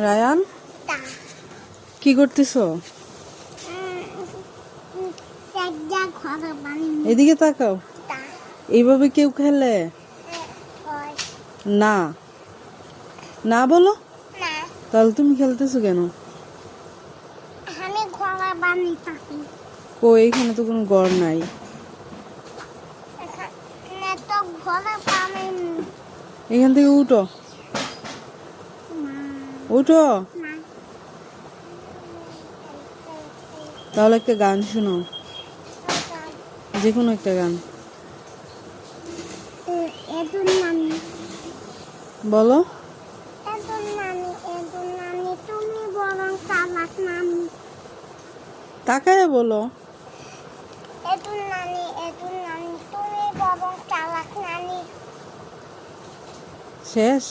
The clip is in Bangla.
রায়ান, কি করতেছো? এদিকে তাকাও। এইভাবে কেউ খেলে না? না বলো। তাহলে তুমি খেলতেছো কেন? ও, এইখানে তো কোনো ঘর নাই। এখান থেকে উঠো, উঠো। তাহলে একটা গান শোনাও, যে কোনো একটা গান বলো। তাকায় বলো। শেষ।